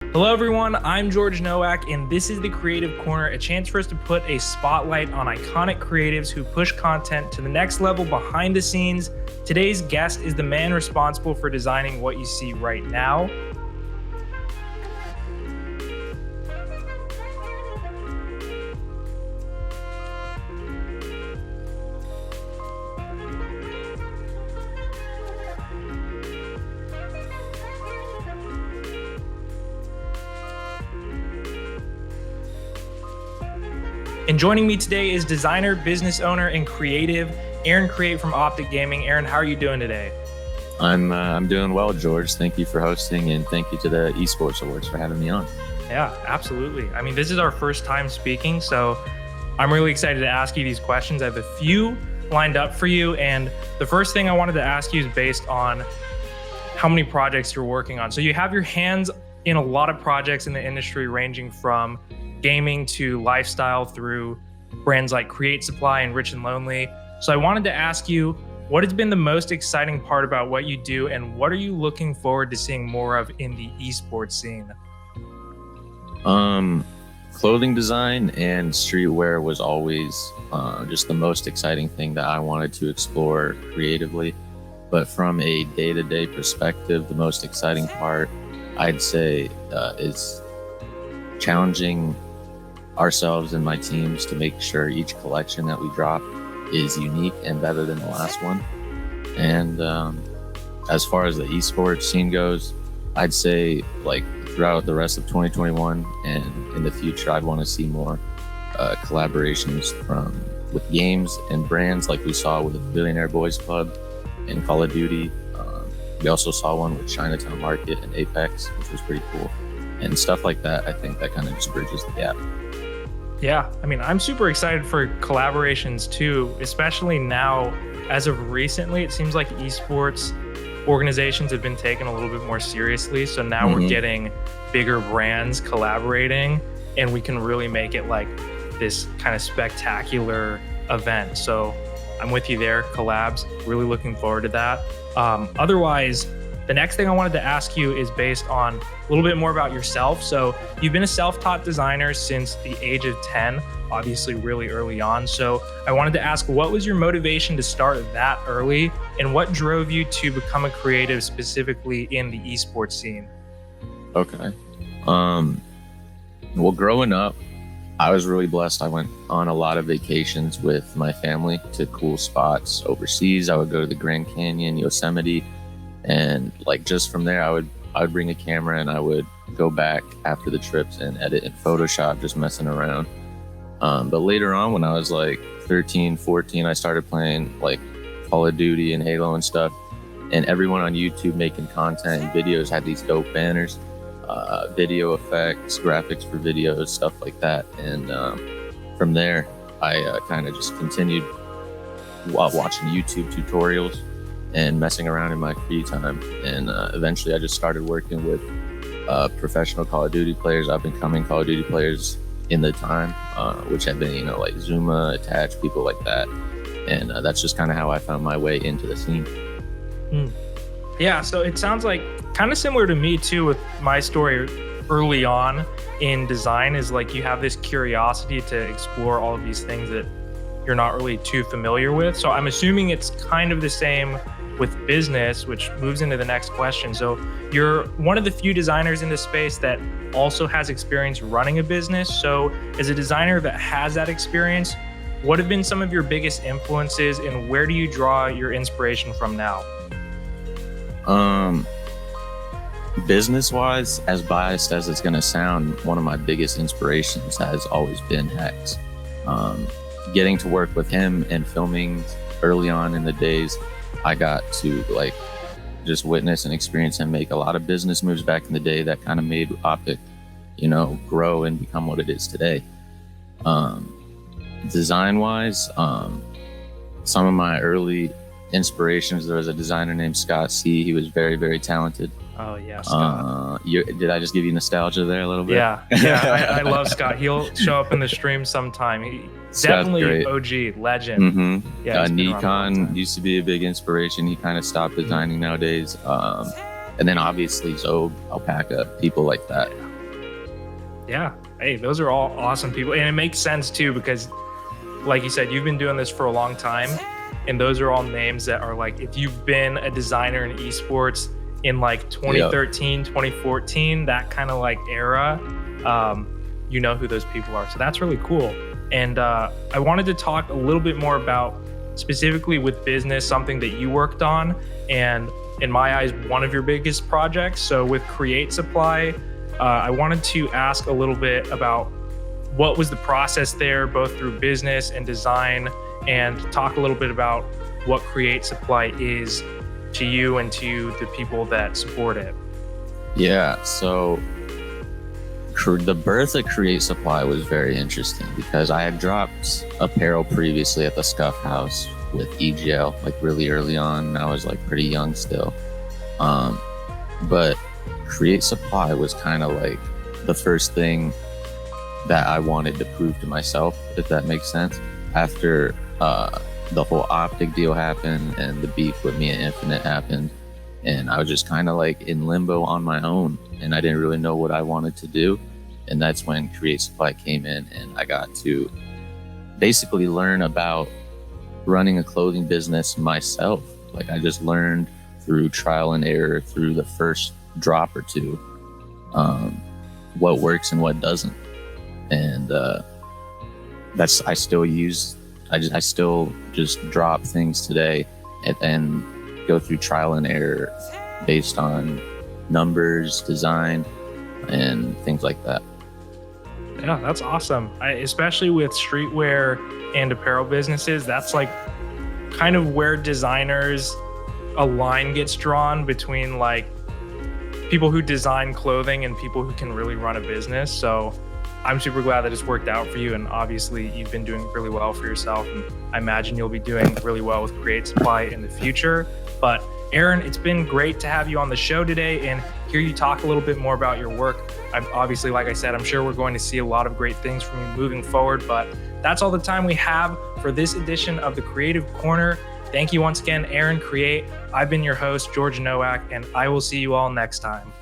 Hello everyone, I'm George Nowack, and this is the Creative Corner, a chance for us to put a spotlight on iconic creatives who push content to the next level behind the scenes. Today's guest is the man responsible for designing what you see right now. And joining me today is designer, business owner, and creative Aaron Create from OpTic Gaming. Aaron, how are you doing today? I'm doing well, George. Thank you for hosting, and thank you to the Esports Awards for having me on. Yeah, absolutely. I mean, this is our first time speaking, so I'm really excited to ask you these questions. I have a few lined up for you, and the first thing I wanted to ask you is based on how many projects you're working on. So you have your hands in a lot of projects in the industry, ranging from gaming to lifestyle through brands like Create Supply and Rich and Lonely. So I wanted to ask you, what has been the most exciting part about what you do, and what are you looking forward to seeing more of in the esports scene? Clothing design and streetwear was always just the most exciting thing that I wanted to explore creatively. But from a day-to-day perspective, the most exciting part, I'd say, is challenging ourselves and my teams to make sure each collection that we drop is unique and better than the last one. And as far as the esports scene goes, I'd say like throughout the rest of 2021 and in the future, I'd want to see more collaborations with games and brands like we saw with Billionaire Boys Club and Call of Duty. We also saw one with Chinatown Market and Apex, which was pretty cool. And stuff like that, I think that kind of just bridges the gap. Yeah, I mean, I'm super excited for collaborations too, especially now. As of recently, it seems like esports organizations have been taken a little bit more seriously. So now we're getting bigger brands collaborating, and we can really make it like this kind of spectacular event. So I'm with you there, collabs, really looking forward to that. Otherwise, the next thing I wanted to ask you is based on a little bit more about yourself. So you've been a self-taught designer since the age of 10, obviously really early on. So I wanted to ask, what was your motivation to start that early, and what drove you to become a creative specifically in the esports scene? Okay. Well, growing up, I was really blessed. I went on a lot of vacations with my family to cool spots overseas. I would go to the Grand Canyon, Yosemite, and like just from there, I would bring a camera and I would go back after the trips and edit in Photoshop, just messing around. But later on, when I was like 13, 14, I started playing like Call of Duty and Halo and stuff. And everyone on YouTube making content and videos had these dope banners, video effects, graphics for videos, stuff like that. And from there, I kind of just continued watching YouTube tutorials and messing around in my free time. And eventually I just started working with professional Call of Duty players, up and coming Call of Duty players in the time, which have been, like Zuma, Attach, people like that. And that's just kind of how I found my way into the scene. Yeah, so it sounds like kind of similar to me too with my story early on in design, is like you have this curiosity to explore all of these things that you're not really too familiar with. So I'm assuming it's kind of the same with business, which moves into the next question. So you're one of the few designers in this space that also has experience running a business. So as a designer that has that experience, what have been some of your biggest influences, and where do you draw your inspiration from now? Business-wise, as biased as it's gonna sound, one of my biggest inspirations has always been Hex. Getting to work with him and filming early on in the days, I got to like just witness and experience him make a lot of business moves back in the day that kind of made OpTic, grow and become what it is today. Design-wise, some of my early inspirations, there was a designer named Scott C. He was very, very talented. Oh yeah, Scott. Did I just give you nostalgia there a little bit? Yeah, I love Scott. He'll show up in the stream sometime. He's definitely great. OG, legend. Yeah, Nikon used to be a big inspiration. He kind of stopped designing nowadays. And then obviously Zob, Alpaca, people like that. Yeah. Hey, those are all awesome people. And it makes sense too, because like you said, you've been doing this for a long time. And those are all names that are like, if you've been a designer in esports in like 2013, 2014, that kind of like era, you know who those people are. So that's really cool. And I wanted to talk a little bit more about specifically with business, something that you worked on. And in my eyes, one of your biggest projects. So with Create Supply, I wanted to ask a little bit about what was the process there, both through business and design, and talk a little bit about what Create Supply is to you and to the people that support it. Yeah, so the birth of Create Supply was very interesting because I had dropped apparel previously at the Scuff House with EGL, like really early on. I was like pretty young still. But Create Supply was kind of like the first thing that I wanted to prove to myself, if that makes sense. After the whole OpTic deal happened and the beef with me and Infinite happened, and I was just kind of like in limbo on my own, and I didn't really know what I wanted to do. And that's when Create Supply came in, and I got to basically learn about running a clothing business myself. Like I just learned through trial and error, through the first drop or two, what works and what doesn't. And that's I still just drop things today and go through trial and error based on numbers, design, and things like that. Yeah, that's awesome. Especially with streetwear and apparel businesses, that's like kind of where designers, a line gets drawn between like people who design clothing and people who can really run a business. So I'm super glad that it's worked out for you. And obviously you've been doing really well for yourself. And I imagine you'll be doing really well with Create Supply in the future. But Aaron, it's been great to have you on the show today and hear you talk a little bit more about your work. Obviously, like I said, I'm sure we're going to see a lot of great things from you moving forward, but that's all the time we have for this edition of the Creative Corner. Thank you once again, Aaron Create. I've been your host, George Nowack, and I will see you all next time.